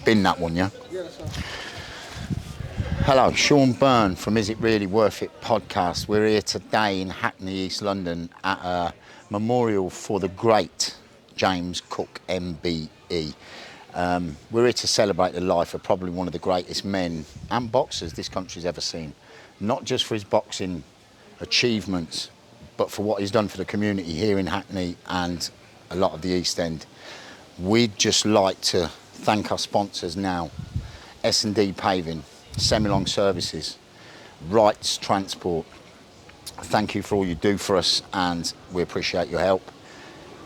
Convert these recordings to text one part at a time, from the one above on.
bin that one, yeah? Hello, Sean Byrne from Is It Really Worth It podcast. We're here today in Hackney, East London at a memorial for the great James Cook MBE. We're here to celebrate the life of probably one of the greatest men and boxers this country's ever seen. Not just for his boxing achievements, but for what he's done for the community here in Hackney and a lot of the East End. We'd just like to thank our sponsors now. S&D Paving, Semilong Services, Wrights Transport. Thank you for all you do for us, and we appreciate your help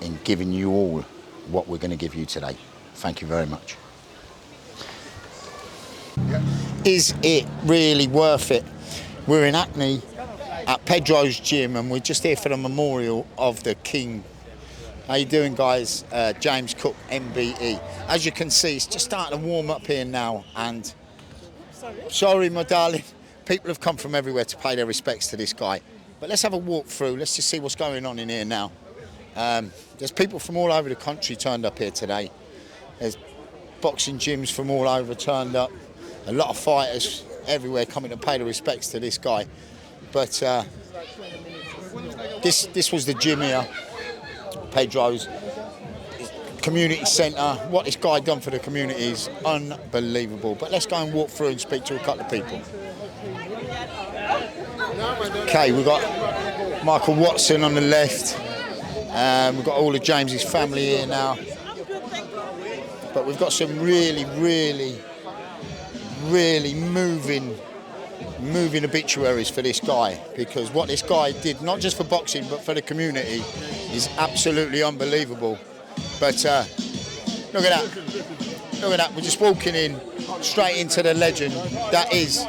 in giving you all what we're going to give you today. Thank you very much. Is it really worth it? We're in Hackney at Pedro's Gym, and we're just here for the memorial of the King. How you doing, guys? James Cook MBE. As you can see, it's just starting to warm up here now, and sorry, my darling, people have come from everywhere to pay their respects to this guy. But let's have a walk through. Let's just see what's going on in here now. There's people from all over the country turned up here today. There's boxing gyms from all over turned up. A lot of fighters everywhere coming to pay the respects to this guy. But this was the gym here, Pedro's community centre. What this guy done for the community is unbelievable. But let's go and walk through and speak to a couple of people. Okay, we've got Michael Watson on the left. We've got all of James's family here now. But we've got some really moving obituaries for this guy, because what this guy did, not just for boxing but for the community, is absolutely unbelievable. But look at that, we're just walking in straight into the legend that is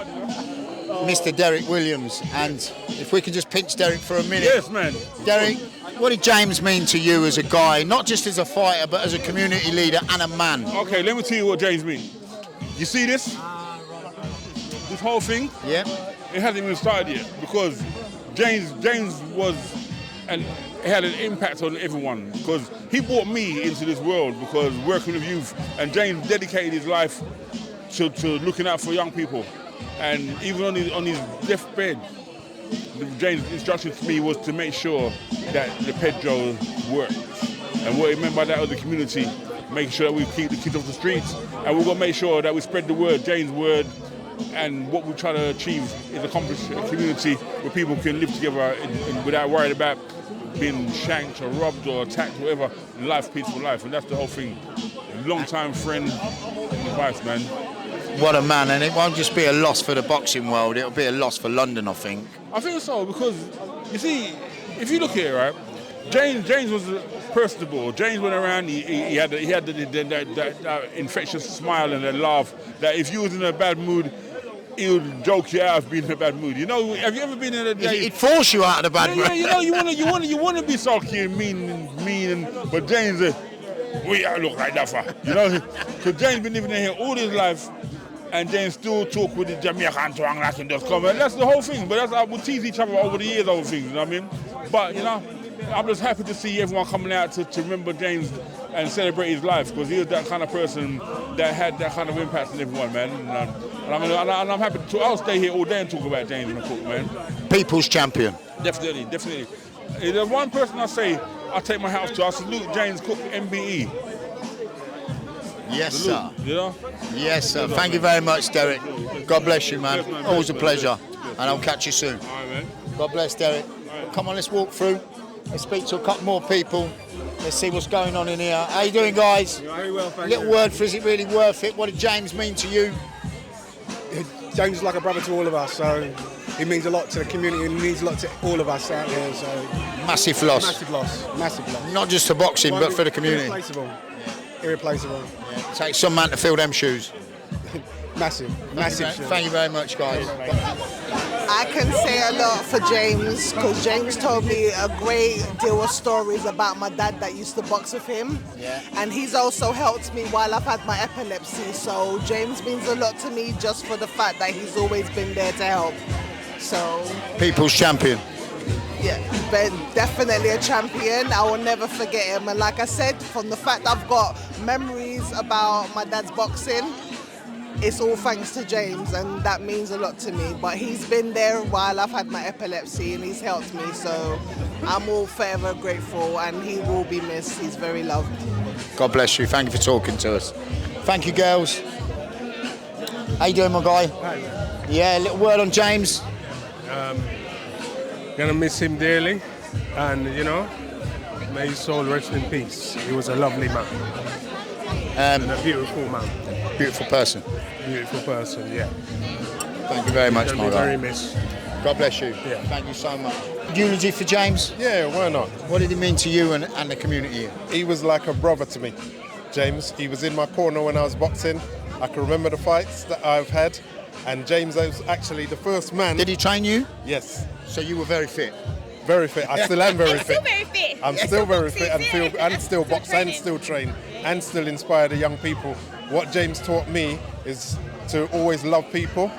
Mr. Derek Williams. And if we can just pinch Derek for a minute. Yes, man. Derek, what did James mean to you as a guy, not just as a fighter but as a community leader and a man? Okay, let me tell you what James means. You see this? This whole thing? Yeah. It hasn't even started yet, because James was, and it had an impact on everyone, because he brought me into this world, because working with youth, and James dedicated his life to looking out for young people. And even on his deathbed, James' instruction to me was to make sure that the Pedro worked. And what he meant by that was the community, making sure that we keep the kids off the streets, and we're going to make sure that we spread the word, James' word. And what we're trying to achieve is accomplish a community where people can live together without worrying about being shanked or robbed or attacked, whatever, in life, peaceful life. And that's the whole thing. Long-time friend and advice, man. What a man, and it won't just be a loss for the boxing world, it'll be a loss for London, I think. I think so, because, you see, if you look here, right, James was personable. James went around, he had that infectious smile and that laugh, that if you was in a bad mood, he would joke you out of being in a bad mood. You know, have you ever been in a day? He'd force you out of the bad mood. Yeah, you know, you want to be sulky and mean, but James, we look like that for, you know, because James been living in here all his life, and James still talk with the Jamaican twang like in just come, and that's the whole thing. But that's how we tease each other over the years over things, you know what I mean? But you know, I'm just happy to see everyone coming out to remember James and celebrate his life, because he was that kind of person that had that kind of impact on everyone, man. And I'm happy to. I'll stay here all day and talk about James Cook, man. People's champion. Definitely. If there's one person I say I take my hat off to, I salute James Cook MBE. Yes, salute, sir. You know? Yes, sir. Thank you very much, Derek. God bless you, man. Always a pleasure. And I'll catch you soon. All right, man. God bless, Derek. Come on, let's walk through. Let's speak to a couple more people. Let's see what's going on in here. How you doing, guys? Very well, thank you. Little word for Is It Really Worth It? What did James mean to you? James is like a brother to all of us, so he means a lot to the community and he means a lot to all of us out here. So massive loss. Massive loss. Not just to boxing, but for the community. Irreplaceable. Yeah. Takes some man to fill them shoes. Massive. Thank you very much, guys. I can say a lot for James, because James told me a great deal of stories about my dad that used to box with him. Yeah. And he's also helped me while I've had my epilepsy. So James means a lot to me just for the fact that he's always been there to help. So People's champion. Yeah, but definitely a champion. I will never forget him. And like I said, from the fact I've got memories about my dad's boxing, it's all thanks to James, and that means a lot to me. But he's been there while I've had my epilepsy, and he's helped me. So I'm all forever grateful, and he will be missed. He's very loved. God bless you. Thank you for talking to us. Thank you, girls. How you doing, my guy? Hi. Yeah, a little word on James. Gonna miss him dearly, and may his soul rest in peace. He was a lovely man and a beautiful man. Beautiful person. Beautiful person, yeah. Thank you very much, He'll my be guy. very missed. God bless you. Yeah. Thank you so much. Unity for James. Yeah, why not? What did it mean to you and the community? He was like a brother to me, James. He was in my corner when I was boxing. I can remember the fights that I've had, and James was actually the first man. Did he train you? Yes, So you were very fit. very fit. I still am very fit. Still very fit. I'm still very fit and still box and still train and still inspire the young people. What James taught me is to always love people,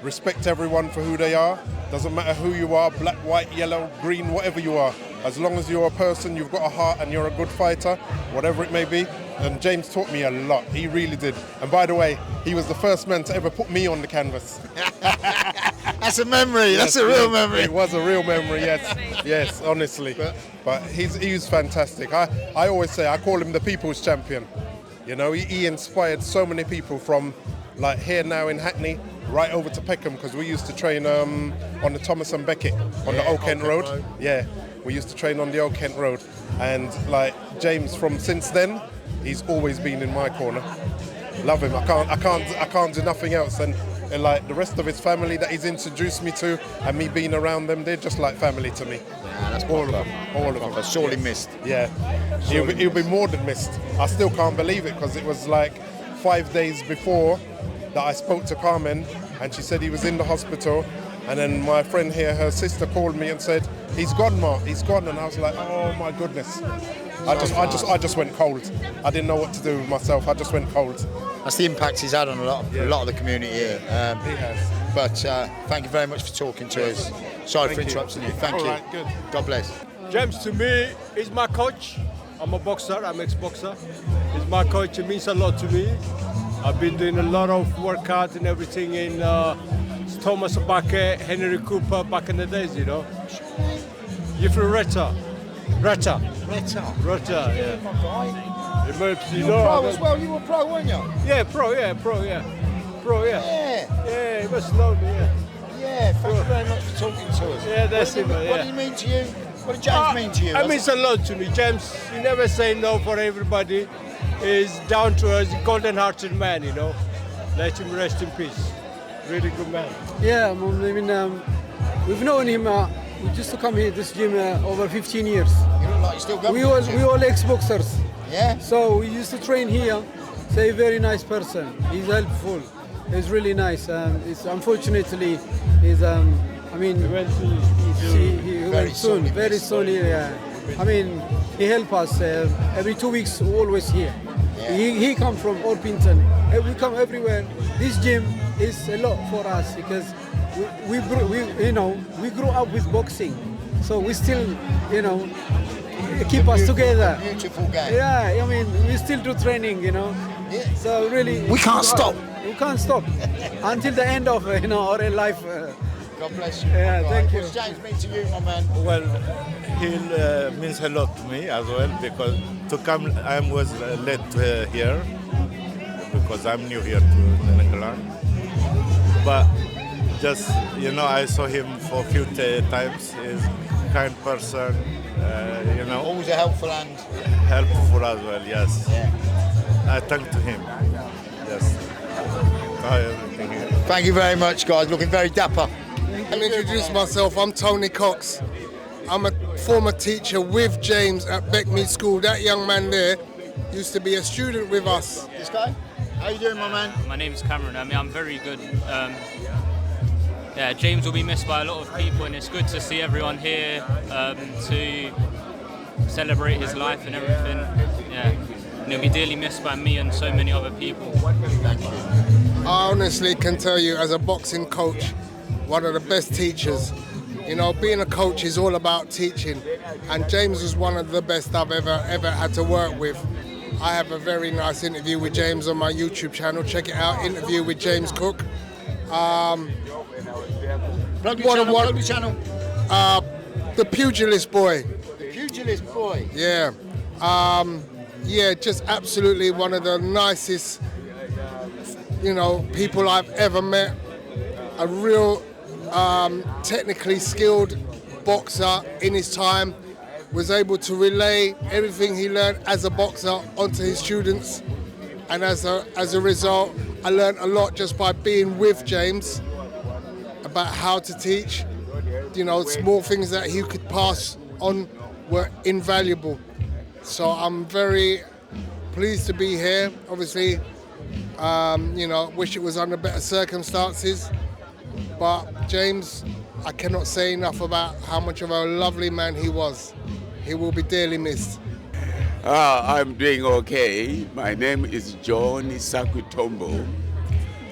respect everyone for who they are. Doesn't matter who you are, black, white, yellow, green, whatever you are. As long as you're a person, you've got a heart and you're a good fighter, whatever it may be. And James taught me a lot. He really did. And by the way, he was the first man to ever put me on the canvas. That's a memory. That's a real memory. It was a real memory, yes. Yes, honestly. But he's fantastic. I always say I call him the people's champion. He inspired so many people from like here now in Hackney right over to Peckham, because we used to train on the Thomas and Beckett on the Old Kent Road. Yeah, we used to train on the Old Kent Road. And like James, from since then, he's always been in my corner. Love him. I can't do nothing else. And like the rest of his family that he's introduced me to, and me being around them, they're just like family to me. Yeah, that's All of them. All of them. Sorely missed. Yeah, he'll be more than missed. I still can't believe it, because it was like 5 days before that I spoke to Carmen, and she said he was in the hospital. And then my friend here, her sister, called me and said, "He's gone, Mark. He's gone." And I was like, "Oh my goodness!" I just went cold. I didn't know what to do with myself. I just went cold. That's the impact he's had on a lot of the community here. He has. But thank you very much for talking to us. Sorry for interrupting you. Thank you. All right, good. God bless. James to me is my coach. I'm a boxer, I'm ex-boxer. He's my coach, it means a lot to me. I've been doing a lot of workout and everything in Thomas Bakke, Henry Cooper back in the days, You're from Retta, yeah. It makes, You were pro as well. You were pro, weren't you? Yeah, pro, yeah. Yeah, he must know me, yeah. Yeah. Thank you very much for talking to us. Yeah, that's it, What did he mean to you? What did James mean to you? It means a lot to me. James, he never say no for everybody. He's down to earth, golden-hearted man, Let him rest in peace. Really good man. Yeah, we've known him. We used to come here, this gym, over 15 years. You look like you're still going. We all ex-boxers. Yeah. So we used to train here. He's a very nice person. He's helpful. He's really nice. Unfortunately, he went soon. Very soon. Yeah. He helped us every 2 weeks. Always here. Yeah. He come from Orpington. We come everywhere. This gym is a lot for us because we grew up with boxing, so we still keep us together. Beautiful game. Yeah, we still do training, Yeah. So really, We can't stop. We can't stop until the end of our life. God bless you. Yeah, Right. thank you. What's James mean to you, my man? Well, he means a lot to me as well, because to come, I was late here because I'm new here to England. But just, I saw him for a few times. He's a kind person, Always a helpful hand. helpful as well, yes. Yeah. I thank to him, yes. Everything here. Thank you very much, guys. Looking very dapper. Let me introduce myself. I'm Tony Cox. I'm a former teacher with James at Beckmead School. That young man there used to be a student with us. This guy? How you doing, my man? My name's Cameron. I'm very good. James will be missed by a lot of people, and it's good to see everyone here to celebrate his life and everything. Yeah, and he'll be dearly missed by me and so many other people. Thank you. I honestly can tell you, as a boxing coach, one of the best teachers. You know, being a coach is all about teaching, and James was one of the best I've ever had to work with. I have a very nice interview with James on my YouTube channel. Check it out, interview with James Cook. Plug your channel. The Pugilist Boy. The Pugilist Boy. Yeah. Yeah, just absolutely one of the nicest, people I've ever met. A real technically skilled boxer in his time, was able to relay everything he learned as a boxer onto his students, and as a result, I learned a lot just by being with James about how to teach. Small things that he could pass on were invaluable. So I'm very pleased to be here. Obviously, wish it was under better circumstances. But James, I cannot say enough about how much of a lovely man he was. He will be dearly missed. I'm doing okay. My name is John Isakutombo.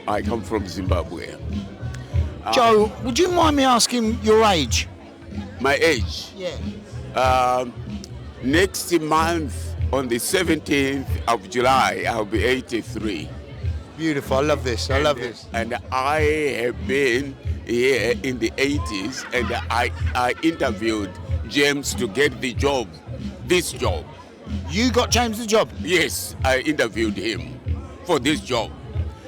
I come from Zimbabwe. Joe, would you mind me asking your age? My age? Yeah. Next month, on the 17th of July, I'll be 83. Beautiful, I love this, I love this. And I have been here in the 80s, and I interviewed James to get the job, this job. You got James the job? Yes, I interviewed him for this job.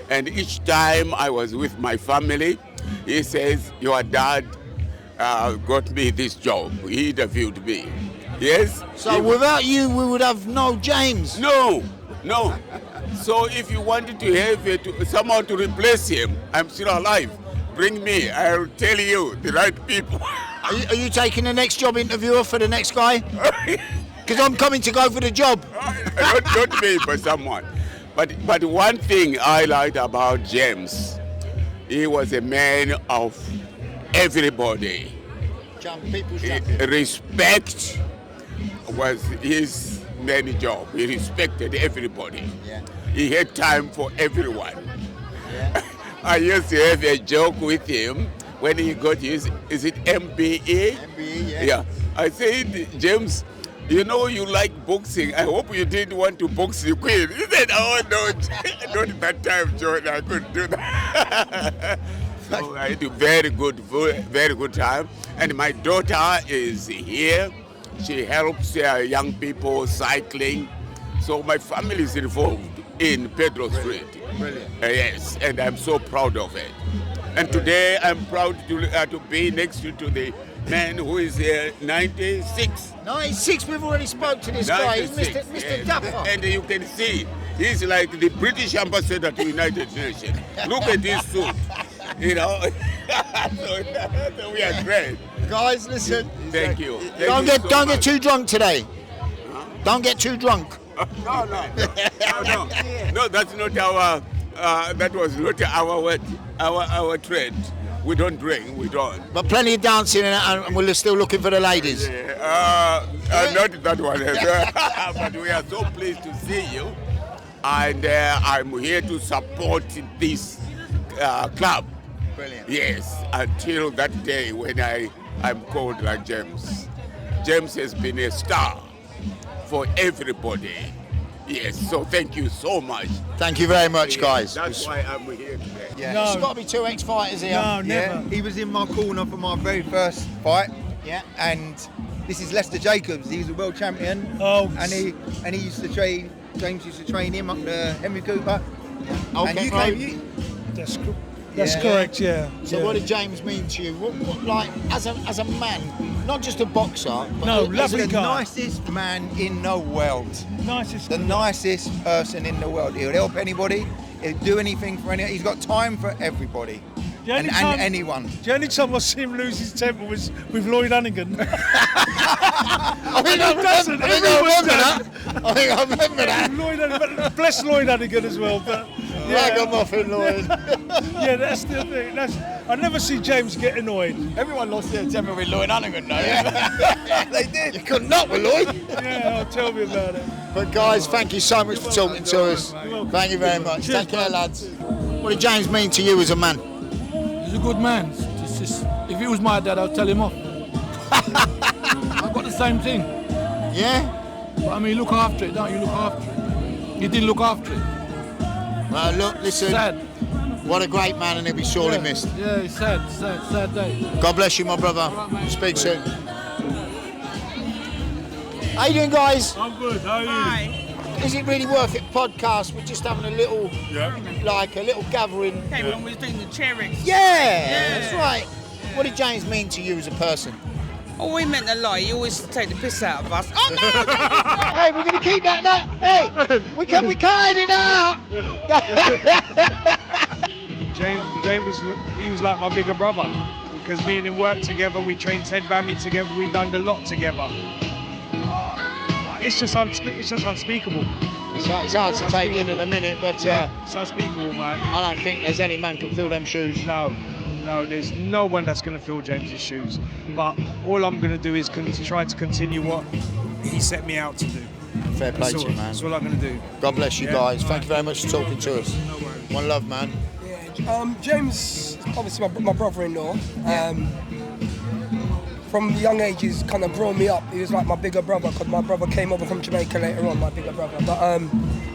And each time I was with my family, he says, your dad got me this job. He interviewed me. Yes? So without you, we would have no James? No. So if you wanted to have someone to replace him, I'm still alive. Bring me, I'll tell you the right people. Are you taking the next job interviewer for the next guy? Because I'm coming to go for the job. Not me, but someone. But one thing I liked about James, he was a man of everybody. Respect was his main job. He respected everybody. Yeah. He had time for everyone. Yeah. I used to have a joke with him when he got his, is it MBA? MBA, yeah. Yeah. I said, James, you know you like boxing. I hope you didn't want to box the Queen. He said, oh no, not that time, John. I couldn't do that. So I had a very good time. And my daughter is here. She helps young people cycling. So my family is involved in Pedro Street. Brilliant. Yes, and I'm so proud of it. And today I'm proud to be next to the man who is 96. 96, we've already spoke to this guy. He's Mr. Yes. Dapper. And you can see, he's like the British ambassador to United Nations. Look at this suit, you know. So we are great. Guys, listen. Thank you. Don't get too drunk today. Huh? Don't get too drunk. No, that's not our. That was not our trend. We don't drink. We don't. But plenty of dancing, and we're still looking for the ladies. Not that one. But we are so pleased to see you, and I'm here to support this club. Brilliant. Yes, until that day when I'm called like James. James has been a star for everybody. Yes, so thank you so much. Thank you very much, guys. That's why I'm here today. Yeah. There's got to be two ex-fighters here. No, never. Yeah. He was in my corner for my very first fight. Yeah. And this is Lester Jacobs. He's a world champion. Oh. And he used to train. James used to train him up to Henry Cooper. Okay. And you came. That's correct. Yeah. So what did James mean to you? What like as a man, not just a boxer? But lovely the guy. Nicest man in the world. Nicest. The nicest person in the world. He'll help anybody. He'll do anything for anyone. He's got time for everybody. And anyone. The only time I see him lose his temper was with Lloyd Hannigan. I think I remember that. Lloyd Hannigan, bless Lloyd Hannigan as well. But Ragamuffin Lloyd. Yeah, that's the thing. I never see James get annoyed. Everyone lost their temper with Lloyd Hannigan, though. Yeah. They did. You could not with Lloyd. Yeah, tell me about it. But guys, thank you so much for talking to us. Thank you very much. Take care, lads. What did James mean to you as a man? He's a good man. If he was my dad, I'd tell him off. I've got the same thing. Yeah? But I mean, look after it, don't you? Look after it. You didn't look after it. Well, look, listen. Sad. What a great man, and he'll be sorely missed. Yeah, it's sad day. God bless you, my brother. Speak soon. How you doing, guys? I'm good. How are you? Hi. Is it really worth it? Podcast. We're just having a little, like a little gathering. Okay, when we was doing the cherries. Yeah, that's right. What did James mean to you as a person? Oh, he meant a lot. He always take the piss out of us. Oh no! Hey, we're going to keep that now. Hey, we can't edit out. James, he was like my bigger brother because me and him worked together. We trained Ted Bammy together. We done a lot together. It's just unspeakable. It's hard to take in at the minute, but it's unspeakable, man. I don't think there's any man can fill them shoes. No, there's no one that's going to fill James's shoes. But all I'm going to do is try to continue what he set me out to do. Fair play to you, man. That's all I'm going to do. God bless you guys. Thank you very much for talking to us. One love, man. James, obviously my brother-in-law. From young age, he's kind of grown me up. He was like my bigger brother because my brother came over from Jamaica later on, my bigger brother. But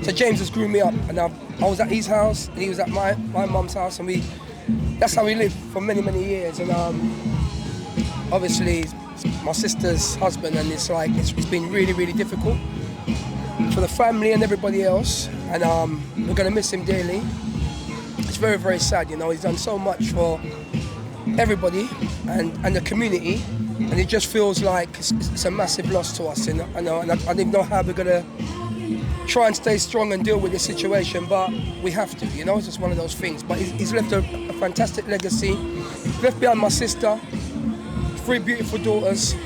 so James has grew me up, and I was at his house, and he was at my mum's house, and that's how we lived for many years. And obviously, my sister's husband, and it's been really difficult for the family and everybody else, and we're gonna miss him dearly. It's very sad, you know. He's done so much for everybody and the community. And it just feels like it's a massive loss to us, and I don't know how we're gonna try and stay strong and deal with this situation, but we have to, you know. It's just one of those things. But he's left a fantastic legacy. He's left behind my sister, 3 beautiful daughters,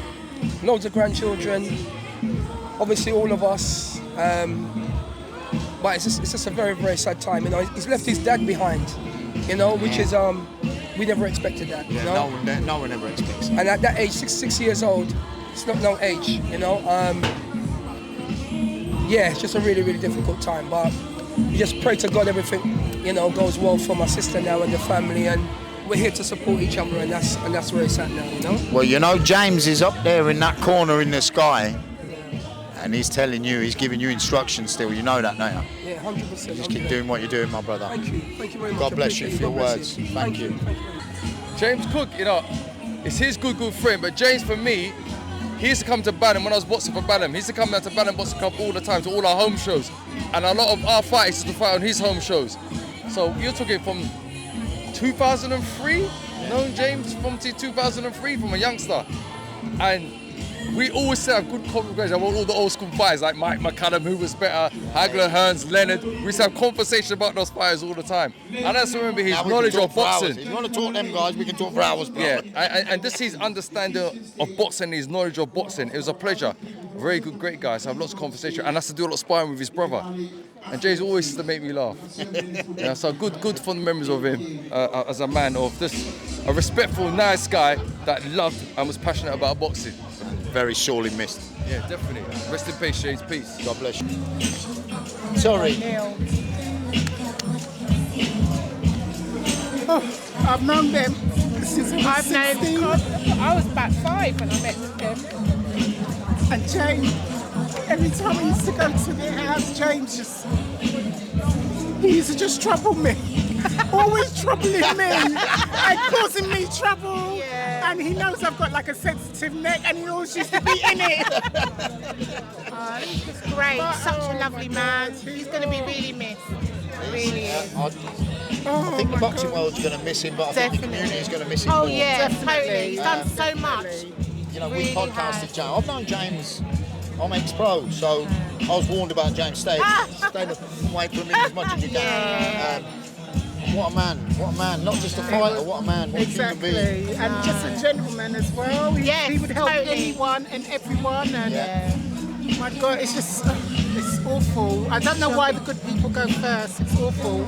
loads of grandchildren, obviously all of us. But it's just a very sad time, you know. He's left his dad behind, you know, which is we never expected that, you know? No one ever expects it. And at that age, 6 years old, it's not no age, you know? It's just a really difficult time, but we just pray to God everything, you know, goes well for my sister now and the family, and we're here to support each other, and that's where it's at now, you know? Well, you know, James is up there in that corner in the sky, and he's telling you, he's giving you instructions still, you know that, don't you? Yeah, 100%. Just keep doing what you're doing, my brother. Thank you very much. God bless you for your words. Thank you. James Cook, you know, it's his good friend, but James, for me, he used to come to Badham when I was boxing for Badham. He used to come down to Badham Boxing Club all the time, to all our home shows. And a lot of our fights used to fight on his home shows. So you're talking from 2003? Known James from 2003, from a youngster. And we always set a good conversation about all the old school fighters, like Mike McCallum, who was better, Hagler, Hearns, Leonard. We used to have conversation about those fighters all the time. And I just remember his knowledge of boxing. If you want to talk to them guys, we can talk for hours, bro. Yeah, and just his understanding of boxing, his knowledge of boxing, it was a pleasure. Very good, great guy. So I have lots of conversation, and I have to do a lot of sparring with his brother. And James always used to make me laugh. Yeah, so good fond memories of him as a man, of just a respectful, nice guy that loved and was passionate about boxing. Very sorely missed. Yeah, definitely. Rest in peace, James. Peace. God bless you. Sorry. I've known them since I was 16. I was about 5 when I met them. And James, every time I used to go to their house, he used to just trouble me. Always troubling me and causing me trouble. Yeah. And he knows I've got like a sensitive neck, and he always used to be in it. He's just great. Such a lovely man. He's going to be really missed. Really is. I think the boxing world's going to miss him, but I think the community is going to miss him more. Oh yeah, totally. He's done so much. You know, really we podcasted James. I've known James. I'm ex-pro, so I was warned about James. Stay away from him as much as you can. What a man! Not just a fighter. What a man! What exactly, a human being. And just a gentleman as well. He would help anyone and everyone. And my God, it's just it's awful. I don't know why the good people go first. It's awful.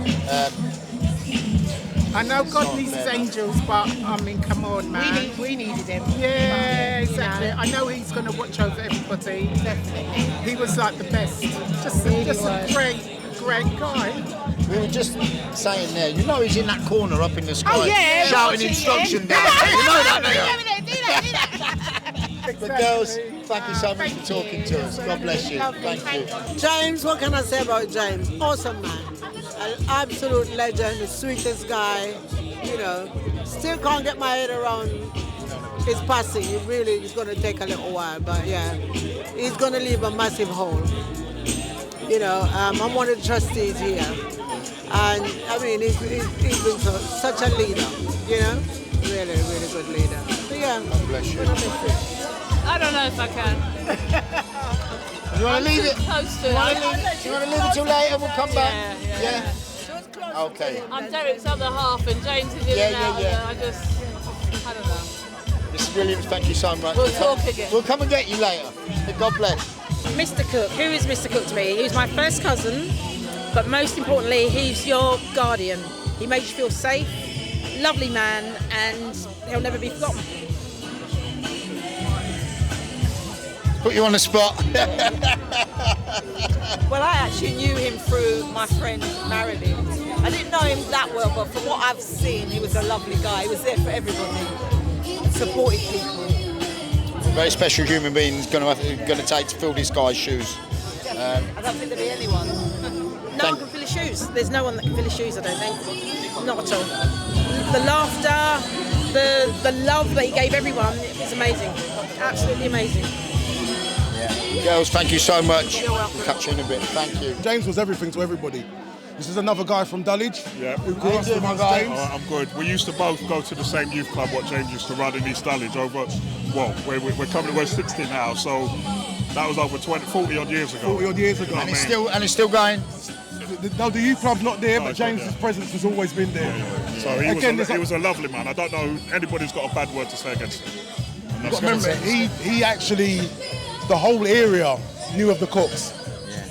I know God needs his angels, but I mean, come on, man. We needed him. Yeah, exactly. I know he's going to watch over everybody. Definitely. He was like the best. Just a great great guy. We were just saying there, you know he's in that corner up in the sky, Oh, yeah, shouting watching instruction him. down there. You know that, Do don't you? But girls, thank you so much for talking to us. God bless you. Thank you. James, what can I say about James? Awesome man. An absolute legend, the sweetest guy, you know. Still can't get my head around his passing. It's going to take a little while, but yeah, he's going to leave a massive hole. You know, I'm one of the trustees here. And I mean, he's been such a leader, you know? Really, really good leader. So yeah. God bless you. I don't know if I can. You want to leave it? Close to You want to leave it till later? We'll come back. Yeah. Okay. I'm Derek's other half, and James is in and out. Yeah. I don't know. This is brilliant. Thank you so much. We'll talk again. We'll come and get you later. God bless. Mr. Cook. Who is Mr. Cook to me? He was my first cousin, but most importantly, he's your guardian. He makes you feel safe, lovely man, and he'll never be forgotten. Put you on the spot. Well, I actually knew him through my friend Marilyn. I didn't know him that well, but from what I've seen, he was a lovely guy. He was there for everybody, supported people. Very special human being is going to take to fill this guy's shoes. I don't think there'll be anyone. No one can fill his shoes. There's no one that can fill his shoes, I don't think. Not at all. The laughter, the love that he gave everyone is amazing. Absolutely amazing. Girls, thank you so much. You're welcome. We'll catch you in a bit. Thank you. James was everything to everybody. This is another guy from Dulwich. Yeah. Who grew up amongst James. Oh, I'm good. We used to both go to the same youth club what James used to run in East Dulwich over, well, we're 60 now, so that was over 40 odd years ago. 40 odd years ago. And it's still going. No, the youth club's not there, but James's presence has always been there. So he was a lovely man. I don't know anybody's got a bad word to say against him. You've got to remember, he actually, the whole area knew of the Cooks.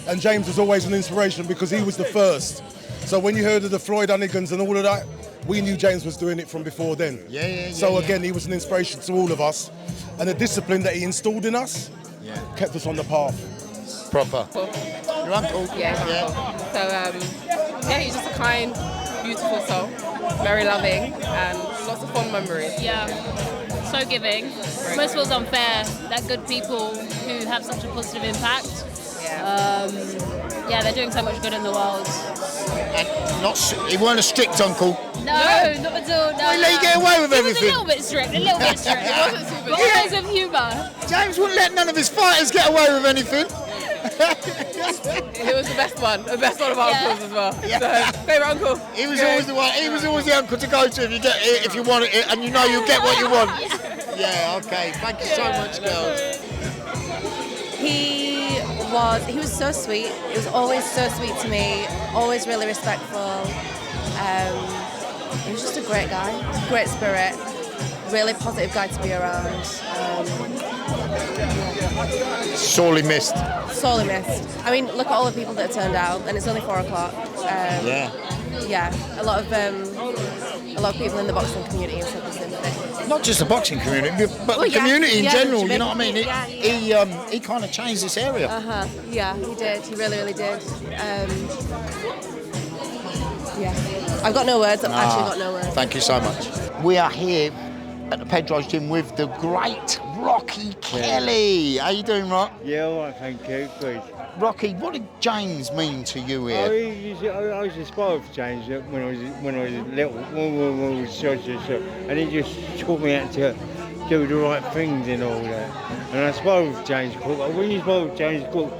And James was always an inspiration because he was the first. So when you heard of the Floyd Hunnigans and all of that, we knew James was doing it from before then. So again, he was an inspiration to all of us. And the discipline that he installed in us kept us on the path. Proper. Your uncle? Yeah, So, he's just a kind, beautiful soul, very loving, and lots of fond memories. Yeah, so giving. Most feels unfair that good people who have such a positive impact. They're doing so much good in the world. And he weren't a strict uncle. No, not at all. No, He let you get away with everything. He was a little bit strict. It wasn't super. But always with humour. James wouldn't let none of his fighters get away with anything. He was the best one of our uncles as well. So, favourite uncle. He was always the one. He was always the uncle to go to if you want it, and you know you'll get what you want. Yeah. Okay. Thank you so much, girls. He was so sweet. He was always so sweet to me. Always really respectful. He was just a great guy. Great spirit. Really positive guy to be around. Sorely missed. Sorely missed. I mean, look at all the people that turned out, and it's only 4 o'clock. Yeah, a lot of people in the boxing community have said the same thing. Not just the boxing community, but the community in general. You know what I mean? He kind of changed this area. Yeah, he did. He really, really did. I've got no words. I've actually got no words. Thank you so much. We are here at the Pedros Gym with the great Rocky Kelly. How you doing, Rock? Yeah, all right, thank you. Good. Rocky, what did James mean to you I was inspired for James when I was little, when we was and he just taught me how to do the right things and all that. And I spoke with James Cook. When you spoke with James Cook,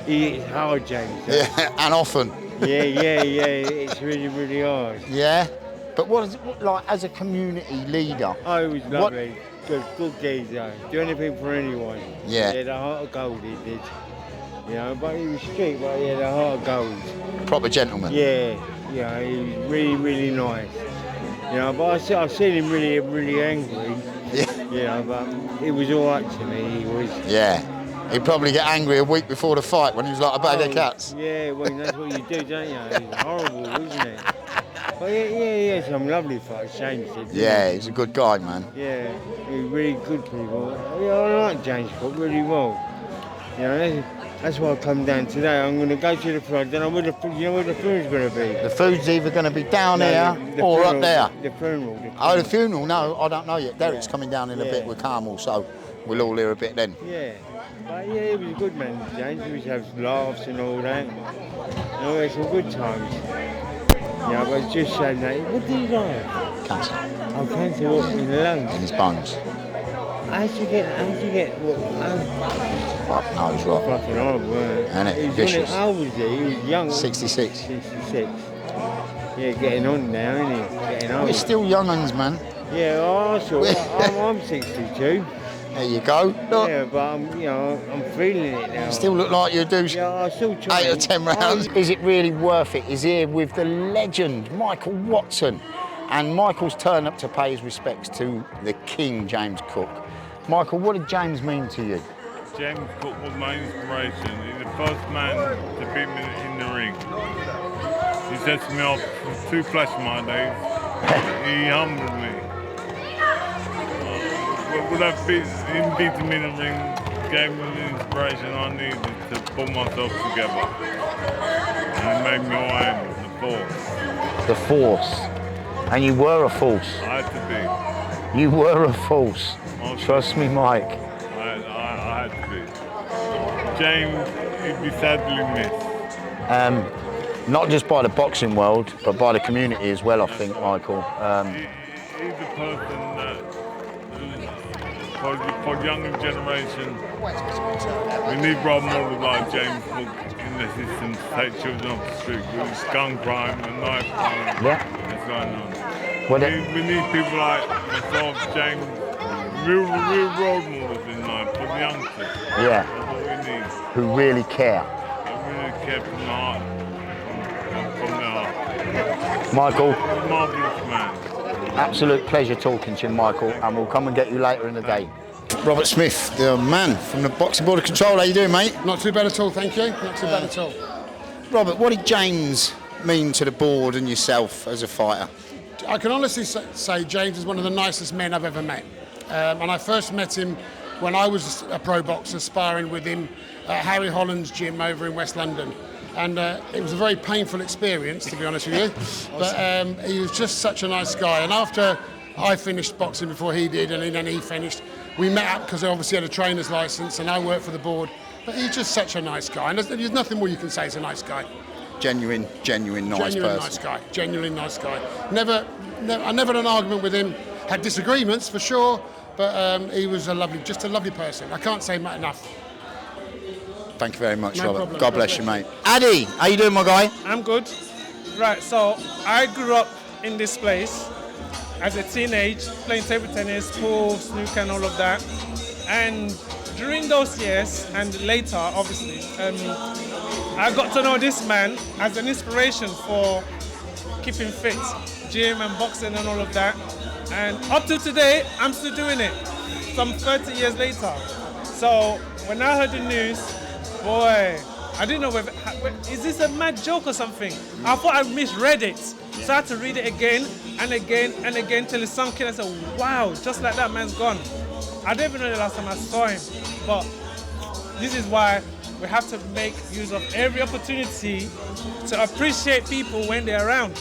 it's hard, James. Yeah, and often. Yeah, it's really, really hard. Yeah? But what is it like as a community leader? Oh, he was lovely. Good geezer. Do anything for anyone. Yeah. He had a heart of gold, he did. You know, but he was street, but he had a heart of gold. Proper gentleman. Yeah, he was really, really nice. You know, but I've seen him really, really angry. Yeah. You know, but he was all right to me. He was. Yeah. He'd probably get angry a week before the fight when he was like a bag of cats. Yeah, well, that's what you do, don't you? It's horrible, isn't it? But he had some lovely fights, James did. Yeah, he's a good guy, man. Yeah, he's really good people. Yeah, I like James Cook really well. You know, That's why I come down today. I'm going to go to the front. Then you know where the food's going to be? The food's either going to be down here or funeral, up there. The funeral. Oh, the funeral? No, I don't know yet. Derek's coming down in a bit with Carmel, so we'll all hear a bit then. Yeah. But yeah, he was a good man, James. He was have laughs and all that. And always some good times. Yeah, but it's just saying that. What did he die? Cancer. Oh, cancer what, in the lungs? In his bones. How'd you get what? Fuck knows what. Fucking horrible, wasn't it? And it vicious. How old was he? He was young. 66. 66. Yeah, getting on now, isn't he? Getting old. We're still young uns, man. Yeah, I'm 62. There you go. Look. Yeah, but I'm feeling it now. You still look like you do. Yeah, I still try. 8 or 10 rounds. Is it really worth it? He's here with the legend, Michael Watson. And Michael's turned up to pay his respects to the King, James Cook. Michael, what did James mean to you? James Cook was my inspiration. He's the first man to beat me in the ring. He sets me up for 2 flash my days. He humbled me. Without him beating me in the ring, gave me the inspiration I needed to pull myself together. And it made me who I am, the force. The force. And you were a force. I had to be. You were a force. Trust me, Mike. I had to be. James, he'd be sadly missed. Not just by the boxing world, but by the community as well, I think, Michael. He's a person that, for younger generation, we need role models like James Cook in the system to take children off the street with gun crime and knife crime that's going on. We need people like myself, James, real role models in life for the youngsters. Yeah. That's what we need. Who really care. Who really care from the heart. From the heart. Michael. Marvellous man. Absolute pleasure talking to you, Michael, and we'll come and get you later in the day. Robert Smith, the man from the Boxing Board of Control. How you doing, mate? Not too bad at all, thank you. Not too bad at all. Robert, what did James mean to the board and yourself as a fighter? I can honestly say James is one of the nicest men I've ever met. And I first met him when I was a pro boxer, sparring with him at Harry Holland's gym over in West London. And it was a very painful experience, to be honest with you. But he was just such a nice guy. And after I finished boxing before he did, and then he finished, we met up because I obviously had a trainer's license and I worked for the board. But he's just such a nice guy. And there's nothing more you can say. He's a nice guy. Genuine nice person. Nice guy. Genuinely nice guy. I never had an argument with him. Had disagreements for sure, but he was just a lovely person. I can't say enough. Thank you very much, No Robert. problem. God bless you, mate. Addy, how you doing, my guy? I'm good. Right, so I grew up in this place as a teenage, playing table tennis, pool, snooker and all of that. And during those years, and later, obviously, I got to know this man as an inspiration for keeping fit, gym and boxing and all of that. And up to today, I'm still doing it, some 30 years later. So when I heard the news, boy, I didn't know is this a mad joke or something? I thought I misread it. So I had to read it again and again and again till it sunk in. I said, wow, just like that, man's gone. I don't even know the last time I saw him, but this is why we have to make use of every opportunity to appreciate people when they're around.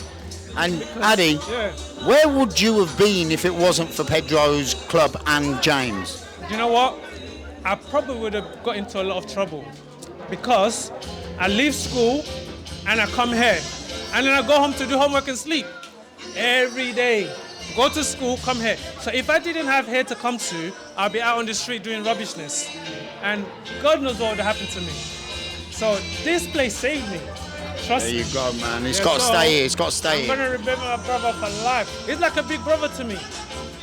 And Addy, where would you have been if it wasn't for Pedro's club and James? You know what? I probably would have got into a lot of trouble because I leave school and I come here and then I go home to do homework and sleep every day. Go to school, come here. So if I didn't have here to come to, I'll be out on the street doing rubbishness. And God knows what would have happened to me. So this place saved me. Trust me. There you go, man. It's got to stay here. It's got to stay here. I'm going to remember my brother for life. He's like a big brother to me.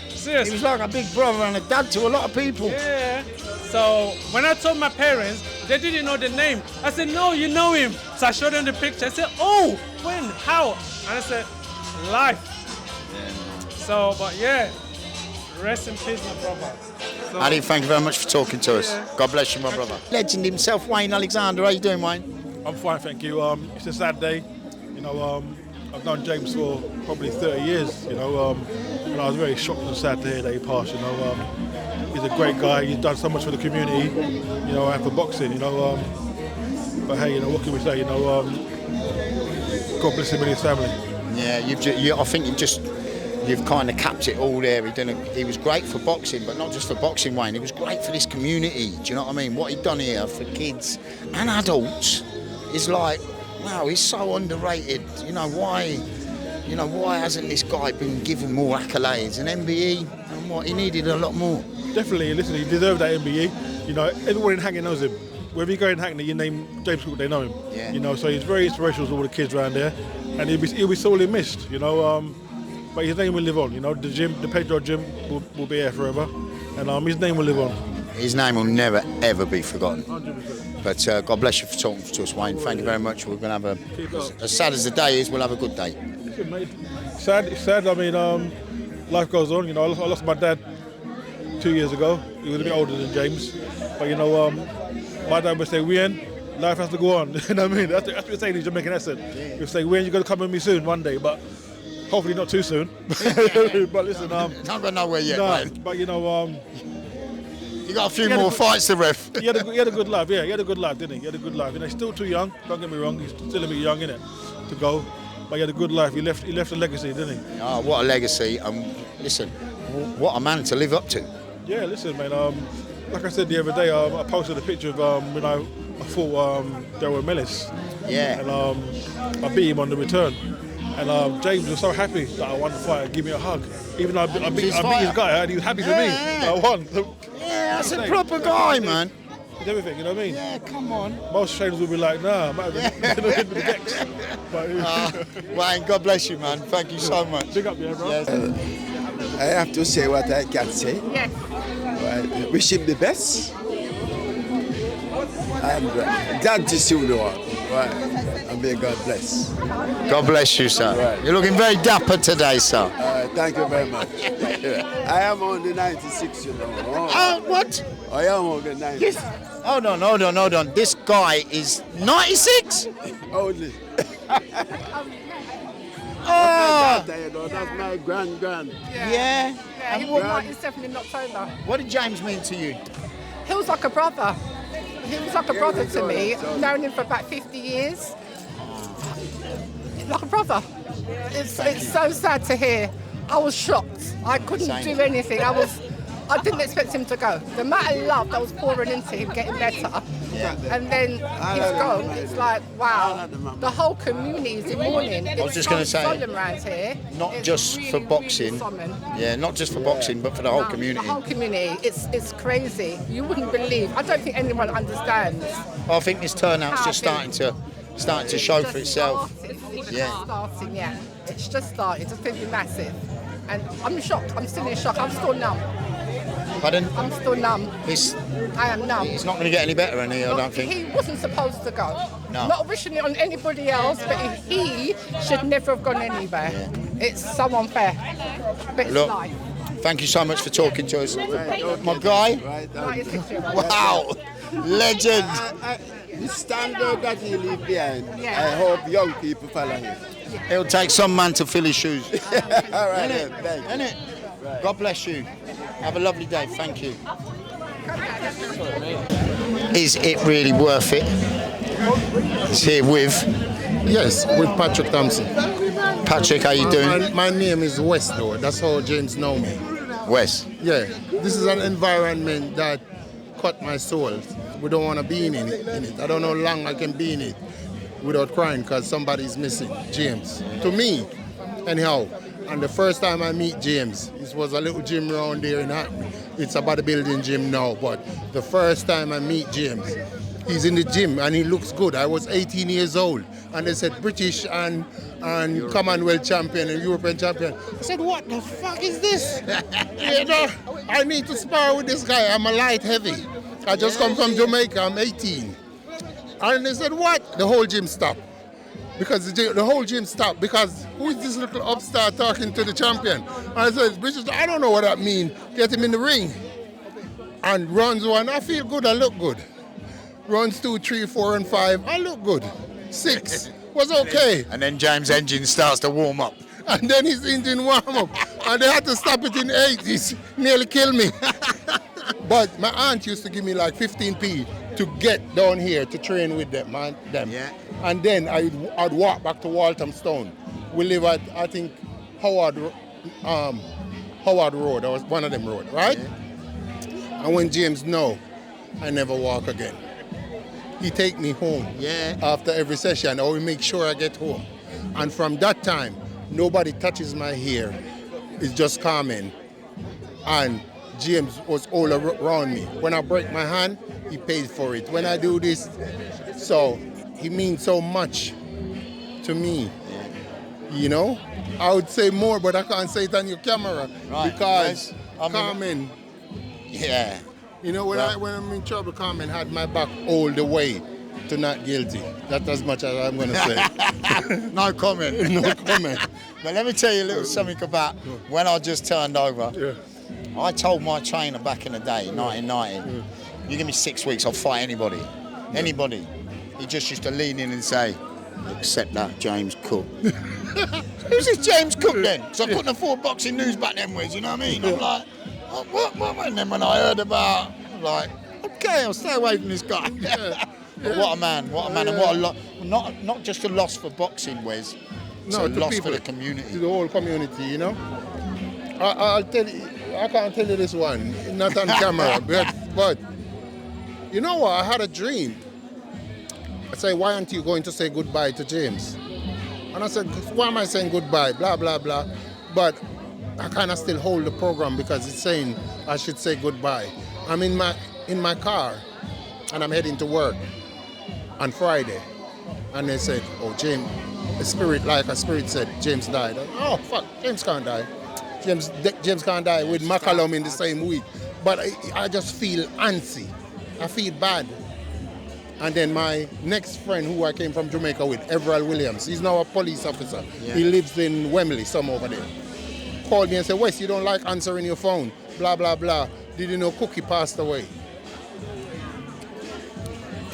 Seriously. He was like a big brother and a dad to a lot of people. Yeah. So when I told my parents, they didn't know the name. I said, no, you know him. So I showed them the picture. I said, oh, when, how? And I said, life. So, but yeah, rest in peace, my brother. So, Addy, thank you very much for talking to us. God bless you, my brother. Legend himself, Wayne Alexander. How you doing, Wayne? I'm fine, thank you. It's a sad day. You know, I've known James for probably 30 years. You know, and I was very shocked and sad to hear that he passed. You know, he's a great guy. He's done so much for the community. You know, and for boxing. You know, But hey, what can we say? God bless him and his family. Yeah, I think you've kind of capped it all there. He was great for boxing, but not just for boxing, Wayne. He was great for this community. Do you know what I mean? What he'd done here for kids and adults is like, wow, he's so underrated. Why hasn't this guy been given more accolades? And MBE, and what, he needed a lot more. Definitely, listen, he deserved that MBE. Everyone in Hackney knows him. Wherever you go in Hackney, you name James Cook, they know him. Yeah. So he's very inspirational to all the kids around there, and he'll be sorely missed. But his name will live on. The gym, the Pedro gym, will be here forever, and his name will live on. His name will never ever be forgotten. 100%. But God bless you for talking to us, Wayne. Thank you very much. We're going to have as sad as the day is, we'll have a good day. Listen, mate, sad. I mean, life goes on. I lost my dad 2 years ago. He was a bit older than James, but my dad would say, "Wayne, life has to go on." You know what I mean? That's what we say in Jamaican accent. We say, "Wayne, you're going to come with me soon, one day," but hopefully not too soon. But listen, not going nowhere yet, mate. But you got a few more fights to ref. He had a good life, yeah. He had a good life, didn't he? He had a good life. He's still too young. Don't get me wrong. He's still a bit young, innit, to go. But he had a good life. He left a legacy, didn't he? Oh, what a legacy! Listen, what a man to live up to. Yeah, listen, man. Like I said the other day, I posted a picture of when I fought Darryl Mellis. Yeah. And I beat him on the return. And James was so happy that I won the fight and gave me a hug. Even though I beat his guy, and he was happy for me that I won. Yeah, that's a proper guy, man. It's everything, you know what I mean? Yeah, come on. Most trainers will be like, nah, I might have hit with the decks. Wayne, God bless you, man. Thank you so much. Big up, yeah, bro. Yes. I have to say what I can say. Yes. Wish him the best. And glad to see you, Lord. Right. And may God bless. God bless you, sir. Right. You're looking very dapper today, sir. Thank you very much. I am only 96, What? I am only 96. Yes. Hold on. This guy is 96? Only. That's my grand. Yeah. He won 97 in October. What did James mean to you? He was like a brother. He was like a brother to me. I've known him for about 50 years. Like a brother. It's so sad to hear. I was shocked. I couldn't do anything. I didn't expect him to go. The amount of love that was pouring into him getting better, and then he's gone. It's like, wow. The whole community is in mourning. I was just going to say, solemn around here. Not just for boxing. Yeah, not just for boxing, but for the whole community. The whole community. It's crazy. You wouldn't believe. I don't think anyone understands. I think this turnout's just starting to show for itself. It's just started. It's going to be massive. And I'm shocked. I'm still in shock. I'm still numb. Pardon? I'm still numb. I am numb. It's not going to get any better, I don't think. He wasn't supposed to go. No. Not wishing it on anybody else, but he should never have gone anywhere. Yeah. It's so unfair. But it's life. Thank you so much for talking to us. My guy? Wow. Legend. The standard that he leave behind, I hope young people follow him. It'll take some man to fill his shoes. All right, Isn't it? Right. God bless you. Have a lovely day. Thank you. Is it really worth it? It's here with? Yes, with Patrick Thompson. Patrick, how you doing? My name is Wes, though. That's how James know me. Wes? Yeah. This is an environment that cut my soul. We don't want to be in it. I don't know how long I can be in it without crying because somebody's missing. James. To me, anyhow. And the first time I meet James, it was a little gym around there in Hackney. It's a bodybuilding gym now, but the first time I meet James, he's in the gym and he looks good. I was 18 years old and they said British and Commonwealth champion and European champion. I said, what the fuck is this? I need to spar with this guy. I'm a light heavy. I just come from Jamaica, I'm 18. And they said, what? The whole gym stopped. Because the whole gym stopped because who is this little upstart talking to the champion? And I said, British, I don't know what that means. Get him in the ring. And runs 1, I feel good, I look good. Runs 2, 3, 4, and 5, I look good. 6 was okay. And then James' engine starts to warm up. And then his engine warm up. And they had to stop it in 8. He nearly killed me. But my aunt used to give me like 15p to get down here to train with them. Yeah. And then I'd walk back to Walthamstown. We live at, I think, Howard Road, or one of them road, right? Yeah. And when James know, I never walk again. He take me home after every session, or we make sure I get home. And from that time, nobody touches my hair. It's just Carmen. And James was all around me. When I break my hand, he pays for it. When I do this, so he means so much to me. You know? I would say more, but I can't say it on your camera. Right. Because I mean, Carmen, yeah. You know, when I'm in trouble, Carmen had my back all the way to not guilty. That's as much as I'm going to say. No comment. No comment. But let me tell you a little something about when I just turned over. Yeah. I told my trainer back in the day, 1990, you give me 6 weeks, I'll fight anybody. Anybody. He just used to lean in and say, except that James Cook. Who's this James Cook then? Because I couldn't afford boxing news back then, you know what I mean? I'm like, what? And then when I heard about, I'm like, okay, I'll stay away from this guy. But what a man, and what a lot. Not just a loss for boxing, Wes. It's a loss people, for the community. To the whole community, you know. I'll tell you, I can't tell you this one, not on camera, but you know what? I had a dream. I said, why aren't you going to say goodbye to James? And I said, why am I saying goodbye? Blah, blah, blah. But I kind of still hold the program because it's saying I should say goodbye. I'm in my car and I'm heading to work on Friday. And they said, oh, James, a spirit said, James died. Oh, fuck, James can't die. James can't die with McCallum in the same week. But I just feel antsy. I feel bad. And then my next friend who I came from Jamaica with, Everald Williams, he's now a police officer. Yeah. He lives in Wembley, some over there. Called me and said, Wes, you don't like answering your phone, blah, blah, blah. Did you know Cookie passed away?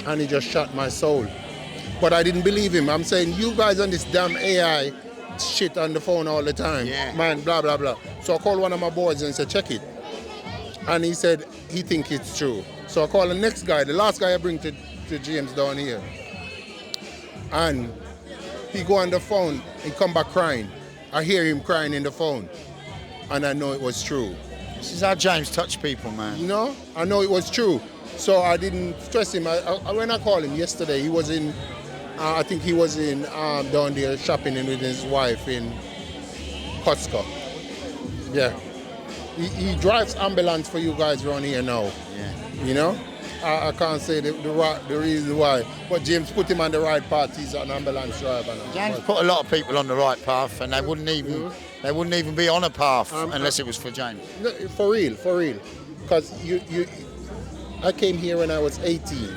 And he just shot my soul. But I didn't believe him. I'm saying, you guys on this damn AI shit on the phone all the time. Yeah. Man, blah, blah, blah. So I called one of my boys and said, check it. And he said, he think it's true. So I called the next guy, the last guy I bring to James down here. And he go on the phone, he come back crying. I hear him crying in the phone. And I know it was true. This is how James touched people, man. You know, I know it was true. So I didn't stress him. When I called him yesterday, he was in, I think he was in down there shopping with his wife in Costco. Yeah. He drives ambulance for you guys around here now. Yeah. You know? I can't say the reason why, but James put him on the right path. He's an ambulance driver now. James put a lot of people on the right path, and they wouldn't even be on a path unless it was for James. No, for real. Because I came here when I was 18.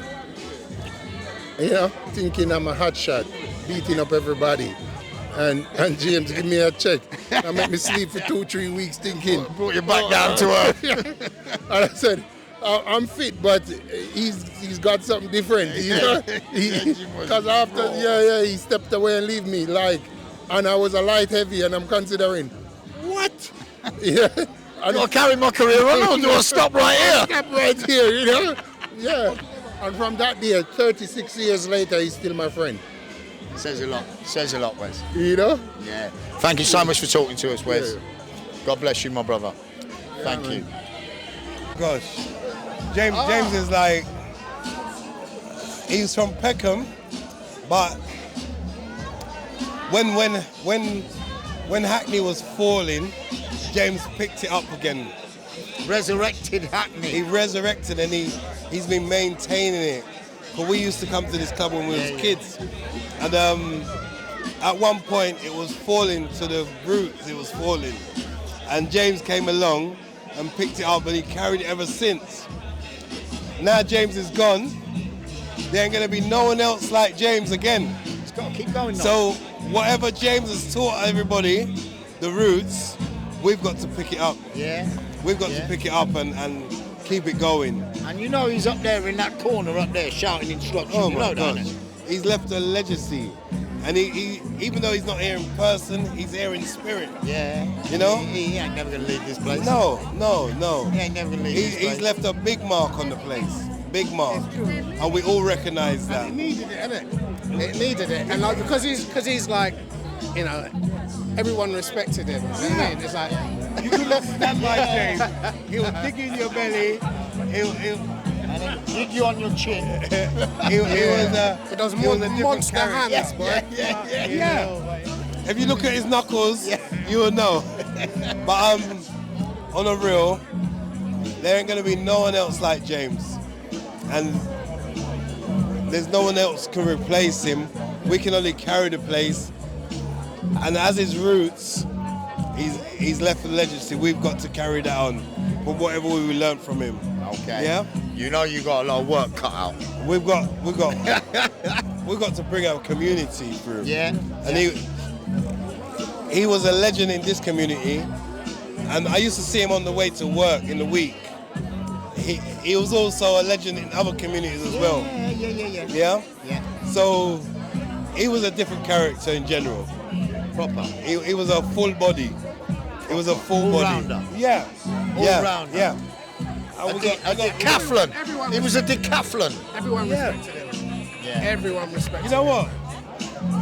You know, thinking I'm a hot shot, beating up everybody. And James give me a check. I made me sleep for 2-3 weeks thinking. Brought you back down to earth. And I said, I'm fit, but he's got something different. Because after, he stepped away and leave me. And I was a light heavy, and I'm considering, what? Yeah. Do I carry my career on, or do I stop right here? Stop right here, you know? Yeah. And from that day, 36 years later, he's still my friend. Says a lot, Wes. You know? Yeah. Thank you so much for talking to us, Wes. Yeah. God bless you, my brother. Thank you. Gosh. James is like, he's from Peckham, but when Hackney was falling, James picked it up again. Resurrected Hackney. He resurrected, and he's been maintaining it. But we used to come to this club when we was kids, and at one point it was falling to the roots. It was falling, and James came along and picked it up, and he carried it ever since. Now James is gone, there ain't gonna be no one else like James again. It's got to keep going now. So whatever James has taught everybody, the roots, we've got to pick it up. Yeah. We've got to pick it up and keep it going. And you know he's up there in that corner up there shouting instructions. Oh my gosh. He's left a legacy. And he even though he's not here in person, he's here in spirit. Yeah. You know? He ain't never going to leave this place. No. He ain't never going to leave this place. He's left a big mark on the place. Big mark. And we all recognise that. It needed it, innit? It needed it. And like, because he's like, you know, everyone respected him. You know what I mean? It's like, you couldn't stand by James. He'll dig in your belly. He'll and then dig you on your chin. He does more than monster hands, boy. Yeah. If you look at his knuckles, you will know. But on a real, there ain't gonna be no one else like James, and there's no one else can replace him. We can only carry the place, and as his roots, he's left a legacy. We've got to carry that on, with whatever we learned from him. Okay. Yeah. You know you got a lot of work cut out. We've got to bring our community through. Yeah. And he was a legend in this community, and I used to see him on the way to work in the week. He was also a legend in other communities as well. Yeah. So he was a different character in general. Proper. He was a full body. He was a full body. All-rounder. Yeah. All-rounder. Yeah. A decathlon. He was a decathlon. Everyone respected him. Yeah. Everyone respected him.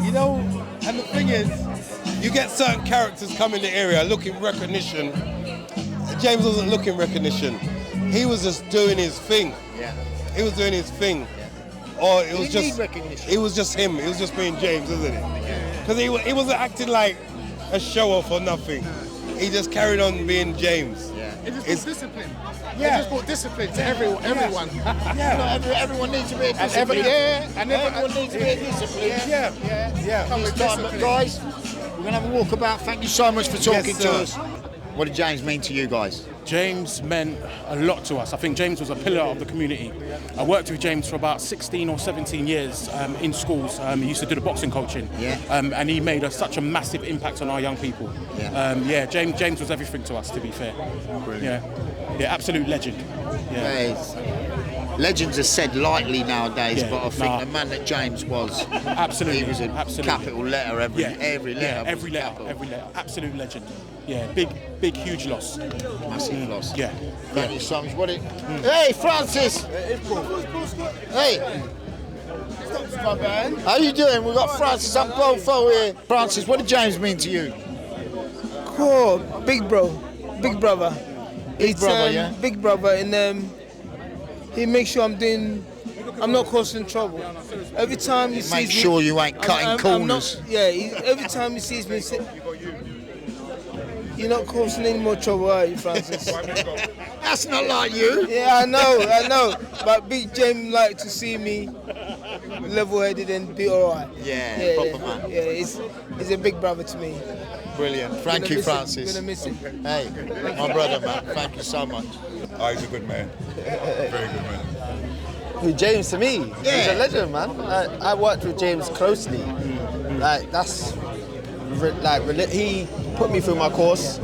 You know what? And the thing is, you get certain characters come in the area looking recognition. James wasn't looking recognition. He was just doing his thing. Yeah. He was doing his thing. Yeah. Or it was He just need recognition. It was just him. It was just being James, isn't it? Because he wasn't acting like a show off or nothing. He just carried on being James. Yeah. It just brought discipline. Yeah. It just brought discipline to everyone. Yeah. Everyone needs a bit of discipline. Everyone needs a bit of discipline. Yeah. Come This with time, discipline. guys, we're gonna have a walkabout. Thank you so much for talking to us. What did James mean to you guys? James meant a lot to us. I think James was a pillar of the community. I worked with James for about 16 or 17 years in schools. He used to do the boxing coaching. Yeah. And he made such a massive impact on our young people. Yeah. James was everything to us, to be fair. Brilliant. Yeah, absolute legend. Yeah. Legends are said lightly nowadays, Yeah, but I think the man that James was, Absolutely. he was a capital letter every letter. Every was letter, capital. every letter. Absolute legend. Yeah, big, huge loss. Massive loss. Yeah. Thank you so much. Hey, Francis! Hey! How you doing? We've got Francis and Bofo here. Francis, what did James mean to you? Cool, big bro, big brother. Big brother, yeah? Big brother, and he makes sure I'm not causing trouble. Every time he sees me, Make sure you ain't cutting corners. Every time he sees me, you're not causing any more trouble, are you, Francis? That's not like you. Yeah, I know. But Big James like to see me level-headed and be all right. Yeah, proper man. Yeah, he's a big brother to me. Brilliant. Thank you, Francis. Gonna miss him. Hey, my brother, man. Thank you so much. Oh, he's a good man. Very good man. Who, James to me? Yeah. He's a legend, man. I worked with James closely. Like he put me through my course.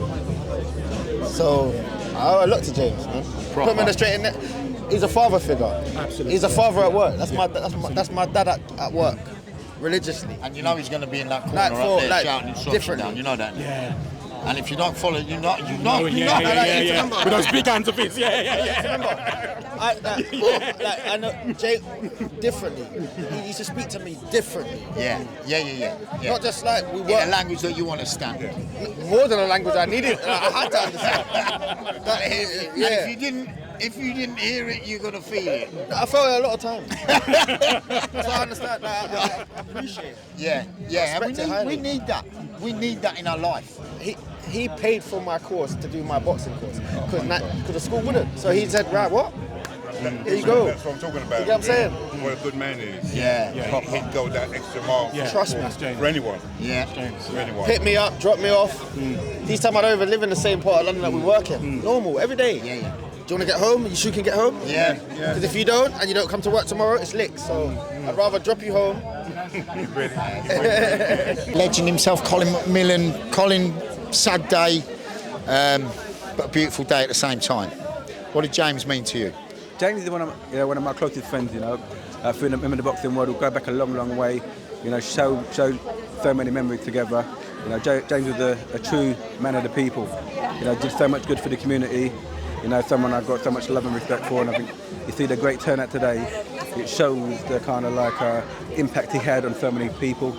So I owe a lot to James, man. Put him in the straight and he's a father figure. Absolutely. He's a father at work. That's my dad at work. Religiously. And you know he's going to be in that corner Like up there like shouting instructions differently. down. You know that. Yeah. And if you don't follow, you know. Yeah. With those big hands of his. I know Jay differently. He used to speak to me differently. Yeah. Not just like we in work. a language that you understand. More than a language I needed. I had to understand. And if you didn't hear it, you're gonna feel it. I felt it a lot of times. So I understand that. I appreciate it. Yeah. And we need that. We need that in our life. He paid for my course to do my boxing course because the school wouldn't. So he said, right, what? Here you go. That's what I'm talking about. You get what I'm saying? What a good man is. Yeah. He'd go that extra mile. Trust me. For anyone. Yeah. For anyone. Pick me up, drop me off. These time I don't even live in the same part of London that we work in. Normal, every day. Yeah. Do you want to get home? You sure can get home? Yeah. Because if you don't and you don't come to work tomorrow, it's licked. So I'd rather drop you home. Legend himself, Colin McMillan. Colin, sad day, but a beautiful day at the same time. What did James mean to you? James is one of my closest friends. Through him in the boxing world, we'll go back a long way. Show so many memories together. James was a true man of the people. Did so much good for the community. You know, someone I've got so much love and respect for, and I think you see the great turnout today. It shows the kind of like impact he had on so many people,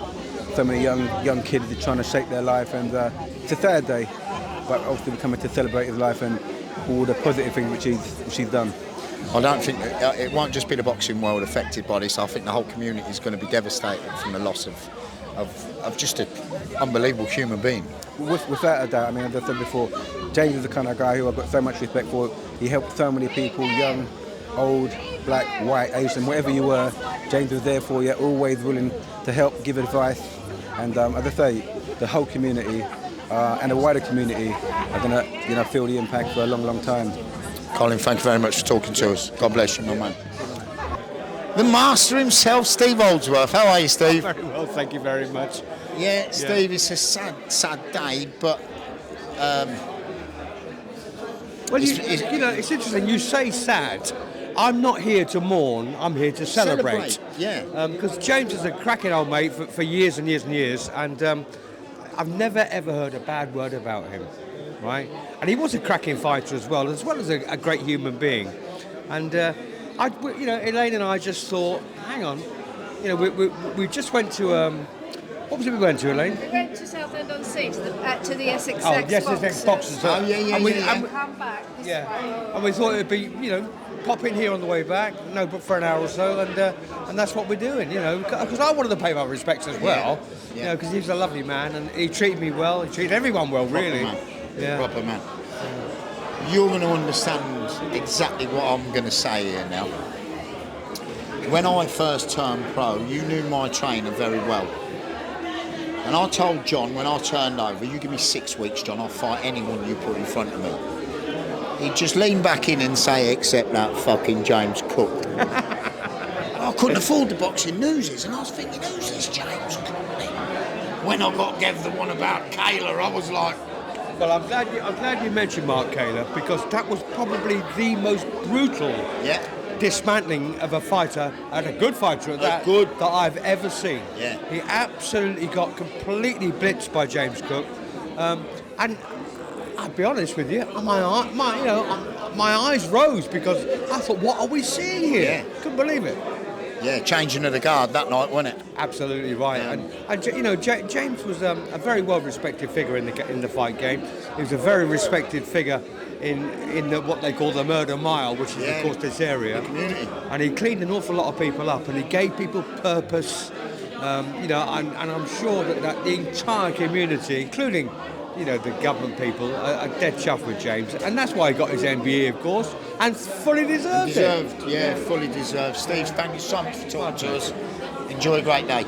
so many young kids trying to shape their life, and it's a sad day, but obviously we're coming to celebrate his life and all the positive things which he's done. I don't think it won't just be the boxing world affected by this. I think the whole community is going to be devastated from the loss of just an unbelievable human being. Without a doubt, I mean, as I said before, James is the kind of guy who I've got so much respect for. He helped so many people, young, old, black, white, Asian, whatever you were. James was there for you, always willing to help, give advice. And as I say, the whole community and the wider community are going to feel the impact for a long, long time. Colin, thank you very much for talking to us. God bless you, my man. The master himself, Steve Oldsworth. How are you, Steve? Very well, thank you very much. Yeah, Steve, it's a sad day, but... well, it's interesting. You say sad. I'm not here to mourn. I'm here to celebrate. Yeah. Because James is a cracking old mate for years and years and years, and I've never ever heard a bad word about him, right? And he was a cracking fighter as well as a great human being. And Elaine and I just thought, hang on, we just went to. What was it we went to, Elaine? We went to Southend-on-Sea to the Essex Essex Boxers. And we And come back. and we thought it'd be, pop in here on the way back, but for an hour or so, and that's what we're doing, because I wanted to pay my respects as well, because he was a lovely man and he treated me well, he treated everyone well, really. Proper man. You're going to understand exactly what I'm going to say here now. When I first turned pro, you knew my trainer very well. And I told John when I turned over, you give me 6 weeks, John, I'll fight anyone you put in front of me. He'd just lean back in and say, except that fucking James Cook. I couldn't afford the boxing newsies, and I was thinking, who's this James Cook? When I got gave the one about Kayla, I was like... Well, I'm glad you mentioned Mark Kayla, because that was probably the most brutal dismantling of a fighter, and a good fighter at that, that I've ever seen. Yeah. He absolutely got completely blitzed by James Cook, and I'll be honest with you, my eyes rose because I thought, what are we seeing here? Yeah. Couldn't believe it. Yeah, changing of the guard that night, wasn't it? Absolutely right. And James was a very well-respected figure in the fight game. He was a very respected figure in what they call the murder mile, which is of course this area. The community. And he cleaned an awful lot of people up, and he gave people purpose. And I'm sure that the entire community, including the government people, are dead chuffed with James, and that's why he got his MBE, of course, and fully deserved it. Fully deserved. Steve, thank you so much for talking to us. Enjoy a great day.